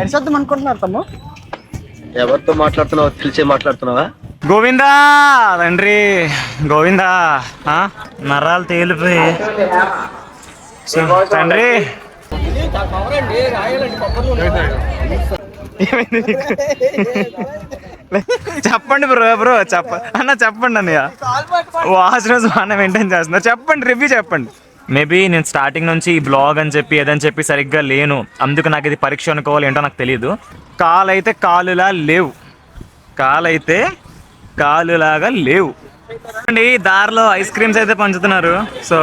నడిచొద్దాం అనుకుంటున్నారు తమ్ము. ఎవరితో మాట్లాడుతున్నావు? తెలిసే మాట్లాడుతున్నావా? గోవిందా తండ్రి గోవిందా. నరాలు తేలిపోయి తండ్రి. చెప్పండి బ్రో చెప్పండి అన్నయ్య. వాచ్ రోజు బాగా మెయింటైన్ చేస్తున్నా. చెప్పండి, రివ్యూ చెప్పండి. మేబీ నేను స్టార్టింగ్ నుంచి ఈ బ్లాగ్ అని చెప్పి ఏదని చెప్పి సరిగ్గా లేను, అందుకు నాకు ఇది పరీక్ష అనుకోవాలి ఏంటో నాకు తెలియదు. కాలైతే కాలులాగా లేవు అండి. దారిలో ఐస్ క్రీమ్స్ అయితే పంచుతున్నారు. So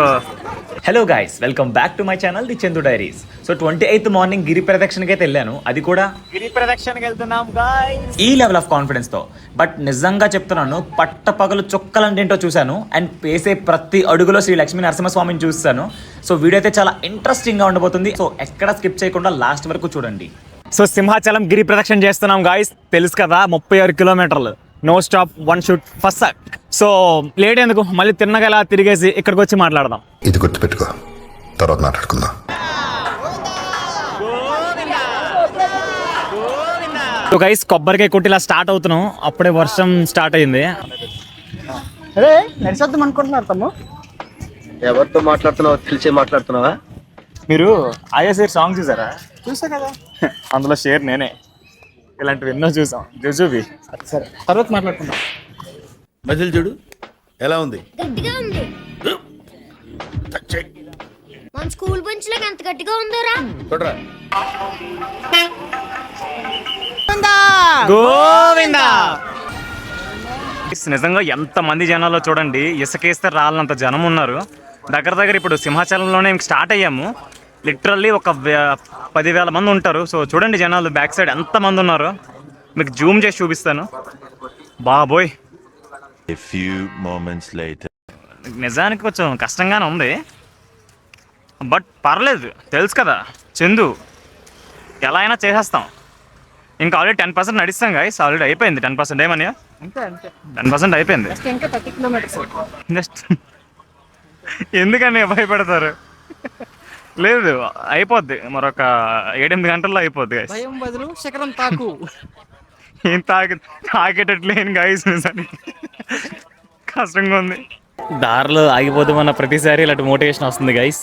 hello guys, welcome back to my channel the Chandu diaries. So 28th morning గిరి ప్రదక్షిణకి అయితే వెళ్ళాను. అది కూడా గిరి ప్రదక్షిణకి వెళ్తున్నాం గైస్ ఈ లెవెల్ ఆఫ్ కాన్ఫిడెన్స్ తో. బట్ నిజంగా చెప్తున్నాను, పట్ట పగలు చుక్కలంటే ఏంటో చూశాను అండ్ వేసే ప్రతి అడుగులో శ్రీ లక్ష్మీ నరసింహస్వామిని చూస్తాను. సో వీడియో అయితే చాలా ఇంట్రెస్టింగ్ గా ఉండబోతుంది. సో ఎక్కడ స్కిప్ చేయకుండా లాస్ట్ వరకు చూడండి. సో సింహాచలం గిరి ప్రదక్షిణ చేస్తున్నాం గాయస్. తెలుసు కదా, 36 కిలోమీటర్లు, no stop, 1 shoot first. So late ఎందుకు, మళ్ళీ తిన్నగా ఇలా తిరిగేసి ఇక్కడికి వచ్చి మాట్లాడదాం. ఇది గుర్తుపెట్టుకో, తర్వాత మాట్లాడుకుందాం. సో గైస్, కొబ్బరికాయ కొట్టి ఇలా స్టార్ట్ అవుతున్నాం. అప్పుడే వర్షం స్టార్ట్ అయింది. అరే నడిచొద్దాం అనుకుంటున్నారు తమ్ము. ఎవరితో మాట్లాడుతున్నావు? తెలిసే మాట్లాడుతున్నావా? మీరు ఐఎస్ఆర్ సాంగ్ చూసారా? చూసా కదా, అందులో షేర్ నేనే. ఇలాంటివి ఎన్నో చూసాం. జుజుబి సరే తర్వాత మాట్లాడుకుందాం. మజిల్ చూడు ఎలా ఉంది. గట్టిగా ఉంది. మన స్కూల్ బెంచ్ లాగా ఎంత గట్టిగా ఉందోరా. చూడరా. గోవిందా. నిజంగా ఎంత మంది జనాల్లో చూడండి, ఇసుకేస్తే రాళ్ళంత జనం ఉన్నారు. దగ్గర ఇప్పుడు సింహాచలంలోనే స్టార్ట్ అయ్యాము. లిటరల్లీ ఒక 10,000 మంది ఉంటారు. సో చూడండి జనాలు బ్యాక్ సైడ్ ఎంత మంది ఉన్నారు. మీకు జూమ్ చేసి చూపిస్తాను. బాబోయ్, A few moments later. నిజానికి కొంచెం కష్టంగానే ఉంది, బట్ పర్లేదు. తెలుసు కదా చందు, ఎలా అయినా చేసేస్తాం. ఇంకా ఆల్రెడీ 10% నడుస్తాం గాయస్. ఆల్రెడీ అయిపోయింది 10%. ఏమని అంతే 10% అయిపోయింది. ఇంకా 30 కిలోమీటర్స్. జస్ట్ ఎందుకని భయపడతారు? లేదు, అయిపోద్ది. మరొక 7-8 గంటల్లో అయిపోద్ది గాయస్. భయం బదులు శకరం తాకు. ఏం తాగేటట్లేని గాయస్, నిజానికి కష్టంగా ఉంది. దారిలో ఆగిపోతామన్న ప్రతిసారి ఇలాంటి మోటివేషన్ వస్తుంది గైస్.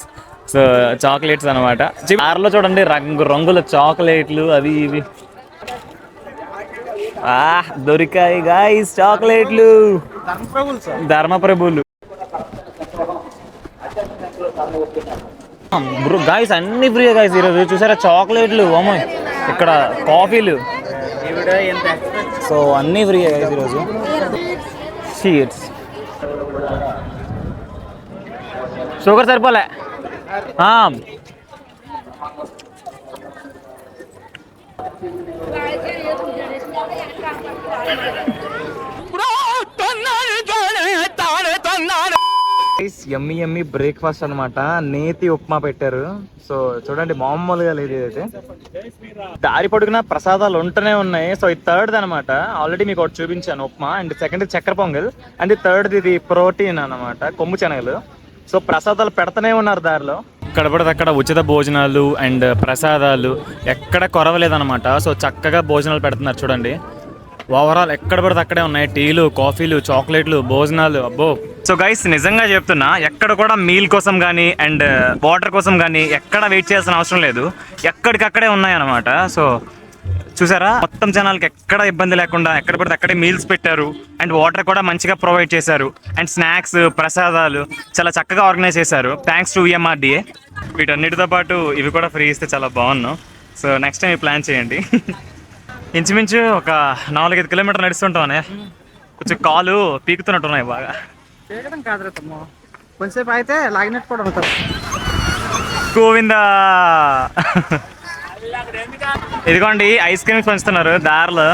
సో చాక్లెట్స్ అనమాట. దారిలో చూడండి రంగుల చాక్లెట్లు అవి ఇవి దొరికాయి గైస్. చాక్లెట్లు ధర్మప్రభులు బ్రో గాయస్, అన్ని ఫ్రీ గాయస్ ఈరోజు. చూసారా చాక్లెట్లు, అమ్మో ఇక్కడ కాఫీలు, సో అన్నీ ఫ్రీ గాయస్ ఈరోజు. షీట్స్ షుగర్ సరిపోలే. యమ్మీ యమ్మీ బ్రేక్ఫాస్ట్ అనమాట. నేతి ఉప్మా పెట్టారు. సో చూడండి, మామూలుగా లేదు ఇదైతే. దారి పొడుగున ప్రసాదాలు ఉంటూనే ఉన్నాయి. సో ఇది 3rd అనమాట. ఆల్రెడీ మీకు ఒకటి చూపించాను ఉప్మా, అండ్ 2nd చక్కెర పొంగల్, అండ్ 3rd ఇది ప్రోటీన్ అనమాట, కొమ్ము శనగలు. సో ప్రసాదాలు పెడతానే ఉన్నారు దారిలో. ఇక్కడ పడితే అక్కడ ఉచిత భోజనాలు అండ్ ప్రసాదాలు ఎక్కడ కొరవలేదన్నమాట. సో చక్కగా భోజనాలు పెడుతున్నారు చూడండి. ఓవరాల్ ఎక్కడ పడితే అక్కడే ఉన్నాయి. టీలు, కాఫీలు, చాక్లెట్లు, భోజనాలు, అబ్బో. సో గైస్, నిజంగా చెప్తున్నా, ఎక్కడ కూడా మీల్ కోసం కానీ అండ్ వాటర్ కోసం కానీ ఎక్కడ వెయిట్ చేయాల్సిన అవసరం లేదు. ఎక్కడికక్కడే ఉన్నాయన్నమాట. సో చూసారా, మొత్తం జనాలకి ఎక్కడ ఇబ్బంది లేకుండా ఎక్కడ పడితే అక్కడే మీల్స్ పెట్టారు. అండ్ వాటర్ కూడా మంచిగా ప్రొవైడ్ చేశారు. అండ్ స్నాక్స్, ప్రసాదాలు చాలా చక్కగా ఆర్గనైజ్ చేశారు. Thanks to VMRDA. వీటన్నిటితో పాటు ఇవి కూడా ఫ్రీ ఇస్తే చాలా బాగున్నాం. సో నెక్స్ట్ టైం ప్లాన్ చేయండి. ఇంచుమించు ఒక 4-5 కిలోమీటర్లు నడుస్తుంటామనే. కొంచెం కాలు పీకుతున్నట్టున్నాయి బాగా. పీకడం కాదురా తమ్ము, కొంచెంసేపు అయితే లాగినట్టు కూడా ఉంటుంది. గోవిందా. ఇదిగోండి ఐస్ క్రీమ్స్ పంచుతున్నారు దారిలో.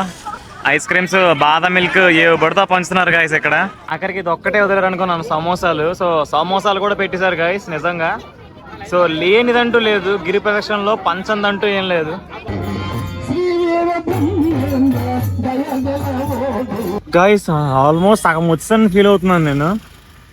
ఐస్ క్రీమ్స్, బాదం మిల్క్ ఏ పడితే పంచుతున్నారు గాయస్ ఇక్కడ. అక్కడికి ఇది ఒక్కటే వదిలేరు అనుకున్నాను, సమోసాలు. సో సమోసాలు కూడా పెట్టేశారు గాయస్ నిజంగా. సో లేనిదంటూ లేదు గిరి ప్రదక్షిణలో, పంచందంటూ ఏం లేదు. గాయస్ ఆల్మోస్ట్ సగం వచ్చాను ఫీల్ అవుతున్నాను నేను.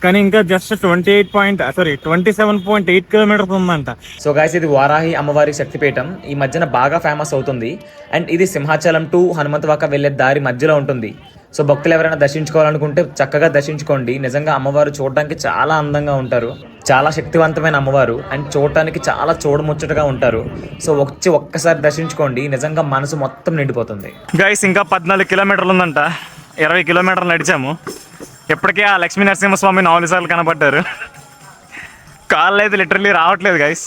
కానీ ఇంకా జస్ట్ 27.8 కిలోమీటర్స్ ఉందంట. సో గైస్, ఇది వారాహి అమ్మవారి శక్తిపీఠం. ఈ మధ్యన బాగా ఫేమస్ అవుతుంది. అండ్ ఇది సింహాచలం టు హనుమంతవాక వెళ్ళే దారి మధ్యలో ఉంటుంది. సో భక్తులు ఎవరైనా దర్శించుకోవాలనుకుంటే చక్కగా దర్శించుకోండి. నిజంగా అమ్మవారు చూడడానికి చాలా అందంగా ఉంటారు, చాలా శక్తివంతమైన అమ్మవారు, అండ్ చూడటానికి చాలా చూడముచ్చటగా ఉంటారు. సో వచ్చి ఒక్కసారి దర్శించుకోండి, నిజంగా మనసు మొత్తం నిండిపోతుంది. గైస్, ఇంకా 14 కిలోమీటర్లు ఉందంట. 20 కిలోమీటర్లు నడిచాము. ఇప్పటికే ఆ లక్ష్మీ నరసింహస్వామి 4 సార్లు కనబడ్డారు. కాళ్ళు అయితే లిటరల్లీ రావట్లేదు గైస్.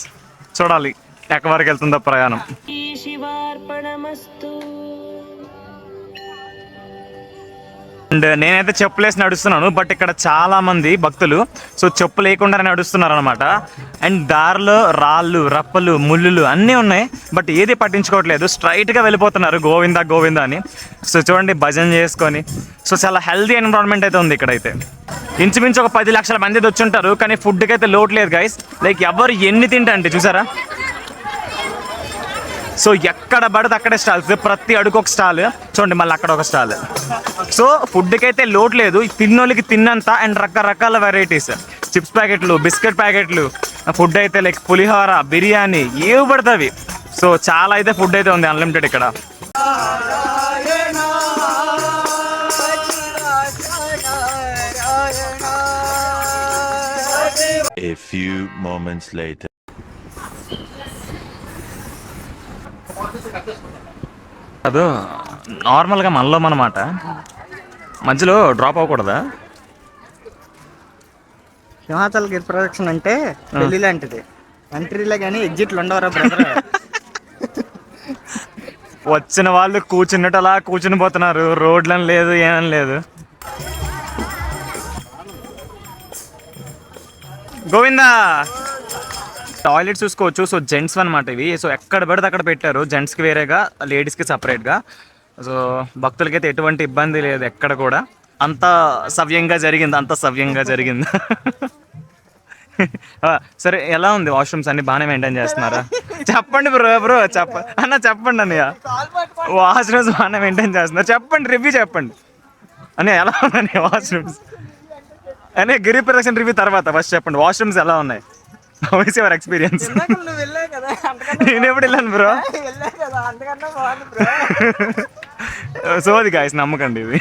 చూడాలి ఎక్కడి వరకు వెళ్తుందో ప్రయాణం. అండ్ నేనైతే చెప్పులేసి నడుస్తున్నాను, బట్ ఇక్కడ చాలా మంది భక్తులు సో చెప్పు లేకుండా నడుస్తున్నారు అనమాట. అండ్ దారిలో రాళ్ళు, రప్పలు, ముళ్ళులు అన్నీ ఉన్నాయి, బట్ ఏది పట్టించుకోవట్లేదు. స్ట్రైట్గా వెళ్ళిపోతున్నారు గోవిందా గోవిందా అని. సో చూడండి, భజన చేసుకొని. సో చాలా హెల్దీ ఎన్విరాన్మెంట్ అయితే ఉంది ఇక్కడైతే. ఇంచుమించు ఒక 10 లక్షల మంది వచ్చి ఉంటారు, కానీ ఫుడ్కి అయితే లోటు లేదు గైస్. లైక్ ఎవరు ఎన్ని తింటే చూసారా. సో ఎక్కడ పడితే అక్కడే స్టాల్స్, ప్రతి అడుగు ఒక స్టాల్. చూడండి, మళ్ళీ అక్కడ ఒక స్టాల్. సో ఫుడ్కి అయితే లోటు లేదు, తిన్నోళ్ళకి తిన్నంత. అండ్ రకరకాల వెరైటీస్, చిప్స్ ప్యాకెట్లు, బిస్కెట్ ప్యాకెట్లు, ఫుడ్ అయితే లైక్ పులిహోర, బిర్యానీ, ఏవి పడుతుంది. సో చాలా అయితే ఫుడ్ అయితే ఉంది అన్లిమిటెడ్ ఇక్కడ. A few moments later. అది నార్మల్గా మనలో అన్నమాట, మధ్యలో డ్రాప్ అవ్వకూడదా? సింహాచల గిరి ప్రదక్షిణ అంటే పెళ్లి లాంటిది. ఎంట్రీలో కానీ ఎగ్జిట్లు ఉండవరా బ్రదర్. వచ్చిన వాళ్ళు కూర్చున్నట్టు అలా కూర్చుని పోతున్నారు. రోడ్లని లేదు, ఏం లేదు. గోవిందా. టాయిలెట్స్ చూసుకోవచ్చు. సో జెంట్స్ అనమాట ఇవి. సో ఎక్కడ పడితే అక్కడ పెట్టారు, జెంట్స్కి వేరేగా, లేడీస్కి సపరేట్గా. సో భక్తులకైతే ఎటువంటి ఇబ్బంది లేదు ఎక్కడ కూడా. అంత సవ్యంగా జరిగింది. సరే, ఎలా ఉంది వాష్రూమ్స్ అన్ని బాగానే మెయింటైన్ చేస్తున్నారా? చెప్పండి బ్రో చెప్పండి అన్నయ్య. వాష్రూమ్స్ బాగానే మెయింటైన్ చేస్తున్నారు, చెప్పండి, రివ్యూ చెప్పండి అన్నయ్య. ఎలా ఉందని వాష్రూమ్స్ అనే గిరి ప్రదక్షిణ రివ్యూ తర్వాత ఫస్ట్ చెప్పండి, వాష్రూమ్స్ ఎలా ఉన్నాయి? How is your experience? నేను ఎప్పుడు వెళ్ళాను బ్రో. సో అది గాయస్, నమ్మకండి ఇది.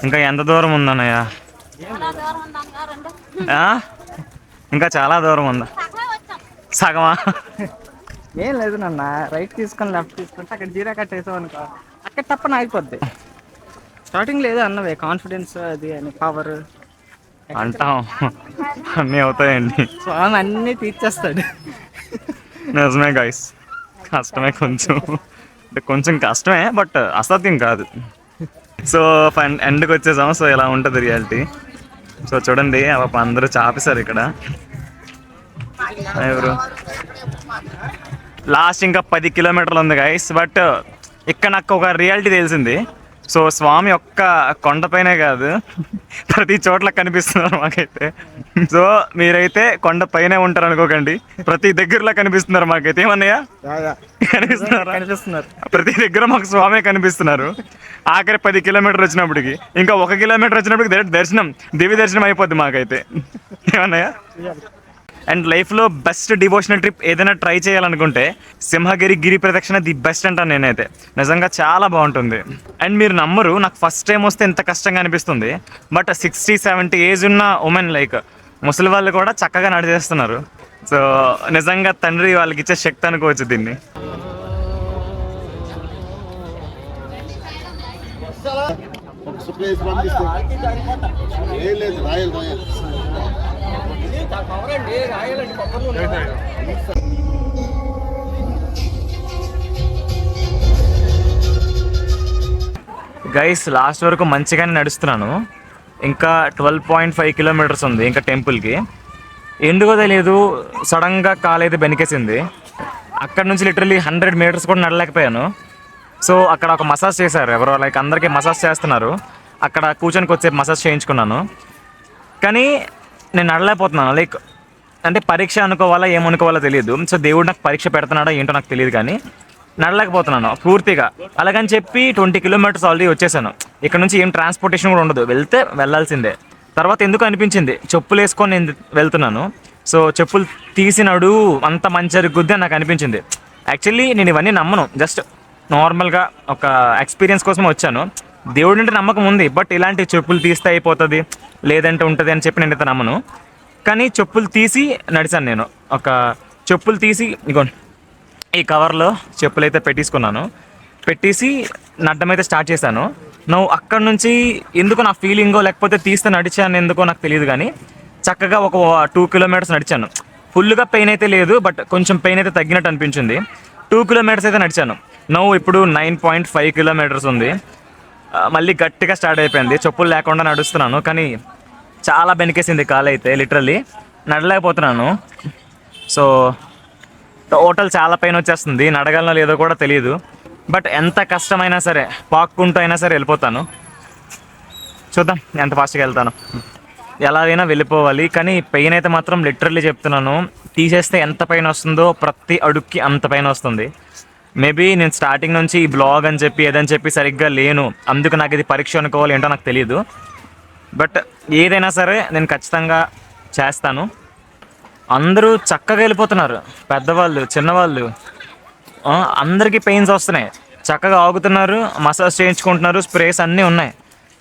ఇంకా ఎంత దూరం ఉందన్నయ్య? ఇంకా చాలా దూరం ఉందా? సగమా? ఏం లేదు నాన్న, రైట్ తీసుకొని లెఫ్ట్ తీసుకుంటే అక్కడ జీరా కట్టేసాం అనుకో, అక్కడ తప్పని ఆగిపోద్ది. స్టార్టింగ్ లేదు అన్నవే, కాన్ఫిడెన్స్ అది అని, పవర్ అంటాం, అన్నీ అవుతాయండి. స్వామి అన్నీ తీర్చేస్తాడు. నిజమే గైస్, కష్టమే కొంచెం కష్టమే, బట్ అసాధ్యం కాదు. సో ఎండ్కి వచ్చేసాం. సో ఇలా ఉంటుంది రియాలిటీ. సో చూడండి, అందరూ చాపేశారు ఇక్కడ. ఎవరు లాస్ట్ ఇంకా 10 కిలోమీటర్లు ఉంది గైస్. బట్ ఇక్కడ నాకు ఒక రియాలిటీ తెలిసింది. సో స్వామి ఒక్క కొండపైనే కాదు, ప్రతి చోట్ల కనిపిస్తున్నారు మాకైతే. సో మీరైతే కొండపైనే ఉంటారు అనుకోకండి, ప్రతి దగ్గరలో కనిపిస్తున్నారు మాకైతే. ఏమన్నయ్యా కనిపిస్తున్నారు? ప్రతి దగ్గర మాకు స్వామి కనిపిస్తున్నారు. ఆఖరి 10 కిలోమీటర్లు వచ్చినప్పటికి, ఇంకా 1 కిలోమీటర్ వచ్చినప్పటికి దివ్య దర్శనం అయిపోద్ది మాకైతే. ఏమన్నయ్యా? అండ్ లైఫ్లో బెస్ట్ డివోషనల్ ట్రిప్ ఏదైనా ట్రై చేయాలనుకుంటే సింహగిరి గిరి ప్రదక్షిణ ది బెస్ట్ అంటాను నేనైతే. నిజంగా చాలా బాగుంటుంది. అండ్ మీరు నమ్మరు, నాకు ఫస్ట్ టైం వస్తే ఎంత కష్టంగా అనిపిస్తుంది. బట్ 60-70 ఏజ్ ఉన్న ఉమెన్, లైక్ ముసలి వాళ్ళు కూడా చక్కగా నడిచేస్తున్నారు. సో నిజంగా తండ్రి వాళ్ళకి ఇచ్చే శక్తి అనుకోవచ్చు దీన్ని. గైస్, లాస్ట్ వరకు మంచిగానే నడుస్తున్నాను. ఇంకా 12.5 కిలోమీటర్స్ ఉంది ఇంకా టెంపుల్కి. ఎందుకో తెలియదు, సడన్గా కాలు అయితే బెనికేసింది. అక్కడ నుంచి లిటరల్లీ 100 మీటర్స్ కూడా నడలేకపోయాను. సో అక్కడ ఒక మసాజ్ చేశారు ఎవరో, లైక్ అందరికీ మసాజ్ చేస్తున్నారు. అక్కడ కూర్చొని కొద్దిసేపు మసాజ్ చేయించుకున్నాను. కానీ నేను నడలేకపోతున్నాను. లైక్ అంటే పరీక్ష అనుకోవాలా ఏమనుకోవాలో తెలియదు. సో దేవుడు నాకు పరీక్ష పెడుతున్నాడో ఏంటో నాకు తెలియదు. కానీ నడలేకపోతున్నాను పూర్తిగా. అలాగని చెప్పి 20 కిలోమీటర్స్ ఆల్రెడీ వచ్చేసాను. ఇక్కడ నుంచి ఏం ట్రాన్స్పోర్టేషన్ కూడా ఉండదు, వెళ్తే వెళ్ళాల్సిందే. తర్వాత ఎందుకు అనిపించింది చెప్పులు వేసుకొని నేను వెళ్తున్నాను, సో చెప్పులు తీసినాడు అంత మంచి జరుగుద్ది అని నాకు అనిపించింది. యాక్చువల్లీ నేను ఇవన్నీ నమ్మను, జస్ట్ నార్మల్గా ఒక ఎక్స్పీరియన్స్ కోసం వచ్చాను. దేవుడు అంటే నమ్మకం ఉంది, బట్ ఇలాంటి చెప్పులు తీస్తే అయిపోతుంది లేదంటే ఉంటుంది అని చెప్పి నేనైతే నమ్మను. కానీ చెప్పులు తీసి నడిచాను నేను. ఒక చెప్పులు తీసి ఇగోండి ఈ కవర్లో చెప్పులు అయితే పెట్టేసుకున్నాను, పెట్టేసి నడ్డం అయితే స్టార్ట్ చేశాను. నువ్వు అక్కడ నుంచి ఎందుకో నా ఫీలింగో లేకపోతే తీస్తే నడిచాను ఎందుకో నాకు తెలియదు, కానీ చక్కగా ఒక 2 కిలోమీటర్స్ నడిచాను. ఫుల్గా పెయిన్ అయితే లేదు, బట్ కొంచెం పెయిన్ అయితే తగ్గినట్టు అనిపించింది. 2 కిలోమీటర్స్ అయితే నడిచాను. నువ్వు ఇప్పుడు 9.5 కిలోమీటర్స్ ఉంది. మళ్ళీ గట్టిగా స్టార్ట్ అయిపోయింది. చెప్పులు లేకుండా నడుస్తున్నాను, కానీ చాలా బెనికేసింది కాలు అయితే, లిటరల్లీ నడలేకపోతున్నాను. సో టోటల్ చాలా పెయిన్ వచ్చేస్తుంది, నడగలనో లేదో కూడా తెలియదు. బట్ ఎంత కష్టమైనా సరే పాక్కుంటూ అయినా సరే వెళ్ళిపోతాను. చూద్దాం ఎంత ఫాస్ట్గా వెళ్తాను. ఎలాగైనా వెళ్ళిపోవాలి, కానీ పెయిన్ అయితే మాత్రం లిటరల్లీ చెప్తున్నాను, తీసేస్తే ఎంత పెయిన్ వస్తుందో ప్రతి అడుగుకి అంత పెయిన్ వస్తుంది. మేబీ నేను స్టార్టింగ్ నుంచి ఈ బ్లాగ్ అని చెప్పి ఏదని చెప్పి సరిగ్గా లేను, అందుకు నాకు ఇది పరీక్ష అనుకోవాలి ఏంటో నాకు తెలియదు. బట్ ఏదైనా సరే నేను ఖచ్చితంగా చేస్తాను. అందరూ చక్కగా వెళ్ళిపోతున్నారు, పెద్దవాళ్ళు చిన్నవాళ్ళు అందరికీ పెయిన్స్ వస్తున్నాయి, చక్కగా ఆగుతున్నారు, మసాజ్ చేయించుకుంటున్నారు, స్ప్రేస్ అన్నీ ఉన్నాయి.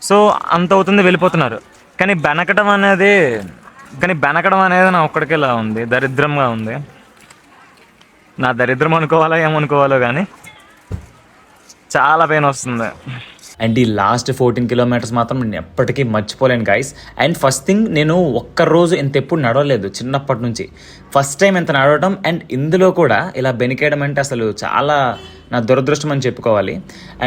సో అంత అవుతుంది, వెళ్ళిపోతున్నారు. కానీ బెనకడం అనేది నా ఒక్కడికేలా ఉంది, దరిద్రంగా ఉంది. నా దరిద్రం అనుకోవాలో ఏమనుకోవాలో కానీ చాలా పెయిన్ వస్తుంది. అండ్ ఈ లాస్ట్ 14 కిలోమీటర్స్ మాత్రం నేను ఎప్పటికీ మర్చిపోలేను గైస్. అండ్ ఫస్ట్ థింగ్, నేను ఒక్కరోజు ఇంత ఎప్పుడు నడవలేదు చిన్నప్పటి నుంచి, ఫస్ట్ టైం ఇంత నడవడం. అండ్ ఇందులో కూడా ఇలా బెనికేయడం అంటే అసలు చాలా నా దురదృష్టం అని చెప్పుకోవాలి.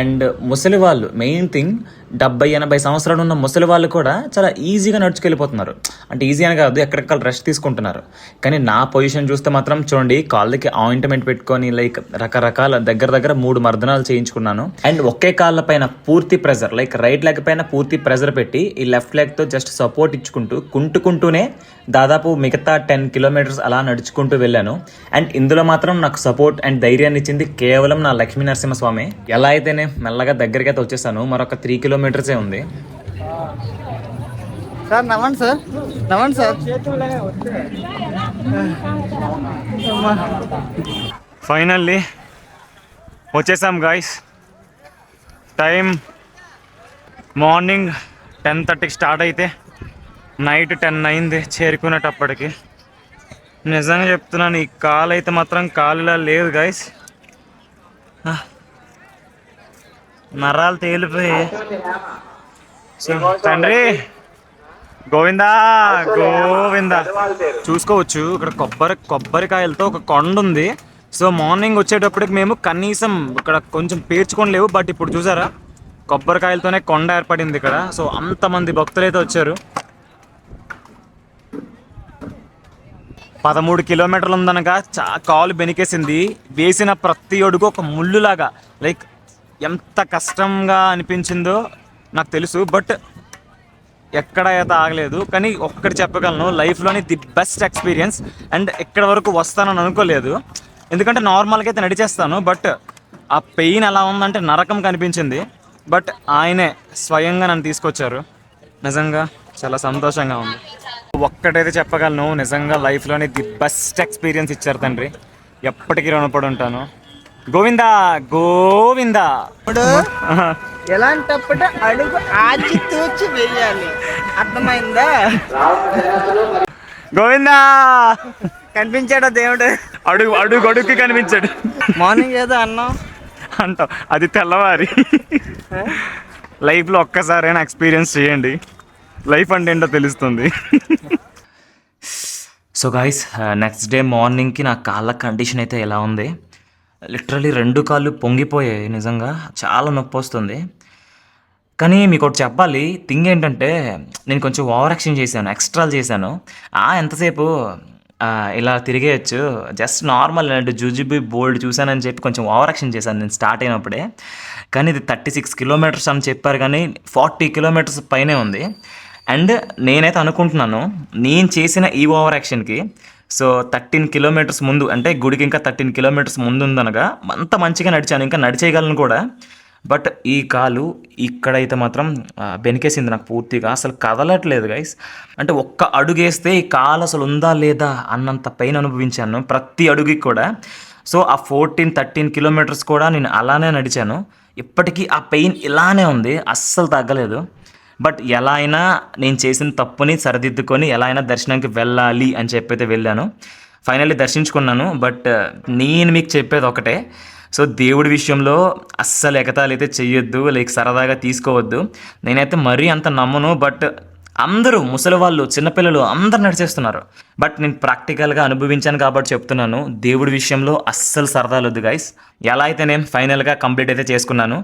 అండ్ ముసలి వాళ్ళు, మెయిన్ థింగ్ 70-80 సంవత్సరాలు ఉన్న ముసలి వాళ్ళు కూడా చాలా ఈజీగా నడుచుకెళ్ళిపోతున్నారు. అంటే ఈజీ అని కాదు, ఎక్కడెక్కడ రెస్ట్ తీసుకుంటున్నారు. కానీ నా పొజిషన్ చూస్తే మాత్రం చూడండి, కాళ్ళకి ఆయింట్మెంట్ పెట్టుకొని లైక్ రకరకాల దగ్గర 3 మర్దనాలు చేయించుకున్నాను. అండ్ ఒకే కాళ్ళ పైన పూర్తి ప్రెజర్, లైక్ రైట్ లెగ్ పైన పూర్తి ప్రెజర్ పెట్టి ఈ లెఫ్ట్ లెగ్తో జస్ట్ సపోర్ట్ ఇచ్చుకుంటూ కుంటూనే దాదాపు మిగతా 10 కిలోమీటర్స్ అలా నడుచుకుంటూ వెళ్ళాను. అండ్ ఇందులో మాత్రం నాకు సపోర్ట్ అండ్ ధైర్యాన్ని ఇచ్చింది కేవలం నా లక్ష్మీ నరసింహస్వామి. ఎలా అయితేనే మెల్లగా దగ్గరికి అయితే వచ్చేసాను, మరొక 3 కిలోమీటర్సే ఉంది. సార్ నవ్వండి సార్, నవ్వండి సార్. ఫైనల్లీ వచ్చేసాం గాయస్. టైం మార్నింగ్ 10:30కి స్టార్ట్ అయితే నైట్ 10 అయింది చేరుకునేటప్పటికి. నిజంగా చెప్తున్నాను, ఈ కాలు అయితే మాత్రం కాలులా లేదు గాయస్, నరాలు తేలిపోయి. తండ్రి గోవిందా గోవిందా. చూసుకోవచ్చు ఇక్కడ కొబ్బరికాయలతో ఒక కొండ ఉంది. సో మార్నింగ్ వచ్చేటప్పటికి మేము కనీసం ఇక్కడ కొంచెం పేర్చుకొని లేవు, బట్ ఇప్పుడు చూసారా కొబ్బరికాయలతోనే కొండ ఏర్పడింది ఇక్కడ. సో అంతమంది భక్తులు అయితే వచ్చారు. 13 కిలోమీటర్లు ఉందనగా కాలు బెనికేసింది. వేసిన ప్రతి అడుగు ఒక ముళ్ళులాగా, లైక్ ఎంత కష్టంగా అనిపించిందో నాకు తెలుసు, బట్ ఎక్కడ అయితే ఆగలేదు. కానీ ఒక్కటి చెప్పగలను, లైఫ్లోని ది బెస్ట్ ఎక్స్పీరియన్స్. అండ్ ఇక్కడ వరకు వస్తానని అనుకోలేదు, ఎందుకంటే నార్మల్గా అయితే నడిచేస్తాను, బట్ ఆ పెయిన్ ఎలా ఉందంటే నరకం కనిపించింది. బట్ ఆయనే స్వయంగా నన్ను తీసుకొచ్చారు, నిజంగా చాలా సంతోషంగా ఉంది. ఒక్కటైతే చెప్పగలను, నిజంగా లైఫ్లోని ది బెస్ట్ ఎక్స్పీరియన్స్ ఇచ్చారు తండ్రి, ఎప్పటికీ రుణపడి ఉంటాను. గోవిందా గోవిందా. ఇప్పుడు ఎలాంటప్పుడు అడుగు ఆచి తూచి వేయాలి, అర్థమైందా? గోవిందా కనిపించాడా దేవుడు? అడుగుకి కనిపించాడు. మార్నింగ్ ఏదో అన్నాం అంటావు, అది తెల్లవారి. లైఫ్లో ఒక్కసారైనా ఎక్స్పీరియన్స్ చేయండి, లైఫ్ అంటే ఏంటో తెలుస్తుంది. సో గాయస్, నెక్స్ట్ డే మార్నింగ్కి నా కాళ్ళ కండిషన్ అయితే ఎలా ఉంది, లిటరలీ 2 కాళ్ళు పొంగిపోయాయి, నిజంగా చాలా నొప్పి వస్తుంది. కానీ మీకు ఒకటి చెప్పాలి, థింగ్ ఏంటంటే నేను కొంచెం ఓవర్ యాక్షన్ చేశాను, ఎక్స్ట్రాలు చేశాను. ఎంతసేపు ఇలా తిరిగేయచ్చు, జస్ట్ నార్మల్ అంటే జూజుబీ బోల్డ్ చూశానని చెప్పి కొంచెం ఓవర్ యాక్షన్ చేశాను నేను స్టార్ట్ అయినప్పుడే. కానీ ఇది 36 కిలోమీటర్స్ అని చెప్పారు, కానీ 40 కిలోమీటర్స్ పైనే ఉంది. అండ్ నేనైతే అనుకుంటున్నాను, నేను చేసిన ఈ ఓవర్ యాక్షన్కి సో 13 కిలోమీటర్స్ ముందు, అంటే గుడికి ఇంకా 13 కిలోమీటర్స్ ముందు ఉందనగా అంత మంచిగా నడిచాను, ఇంకా నడిచేయగలను కూడా. బట్ ఈ కాలు ఇక్కడైతే మాత్రం బెనికేసింది నాకు పూర్తిగా, అసలు కదలట్లేదు గైస్. అంటే ఒక్క అడుగేస్తే ఈ కాలు అసలు ఉందా లేదా అన్నంత పెయిన్ అనుభవించాను ప్రతి అడుగుకి కూడా. సో ఆ 13 కిలోమీటర్స్ కూడా నేను అలానే నడిచాను. ఇప్పటికీ ఆ పెయిన్ ఇలానే ఉంది, అస్సలు తగ్గలేదు. బట్ ఎలా అయినా నేను చేసిన తప్పుని సరిదిద్దుకొని ఎలా అయినా దర్శనానికి వెళ్ళాలి అని చెప్పైతే వెళ్ళాను. ఫైనల్లీ దర్శించుకున్నాను. బట్ నేను మీకు చెప్పేది ఒకటే, సో దేవుడి విషయంలో అస్సలు ఎగతాళి అయితే చెయ్యొద్దు, లైక్ సరదాగా తీసుకోవద్దు. నేనైతే మరీ అంత నమ్మను, బట్ అందరూ ముసలి వాళ్ళు, చిన్నపిల్లలు అందరు నడిచేస్తున్నారు. బట్ నేను ప్రాక్టికల్గా అనుభవించాను కాబట్టి చెప్తున్నాను, దేవుడి విషయంలో అస్సలు సరదాలొద్దు గైస్. ఎలా అయితే నేను ఫైనల్గా కంప్లీట్ అయితే చేసుకున్నాను.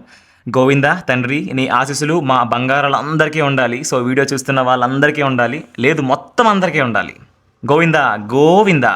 గోవిందా తండ్రి, నీ ఆశీస్సులు మా బంగారాలందరికీ ఉండాలి. సో వీడియో చూస్తున్న వాళ్ళందరికీ ఉండాలి, లేదు మొత్తం అందరికీ ఉండాలి. గోవిందా గోవిందా.